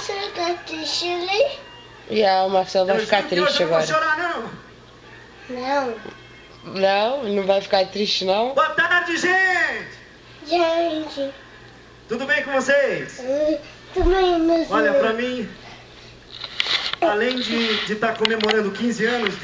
Marcelo tá triste ali? E o Marcelo vai ficar triste agora. Não vou chorar, não. Não. Não? Não vai ficar triste, não? Boa tarde, gente! Gente. Tudo bem com vocês? Também, mas... Olha, pra mim, além de estar comemorando 15 anos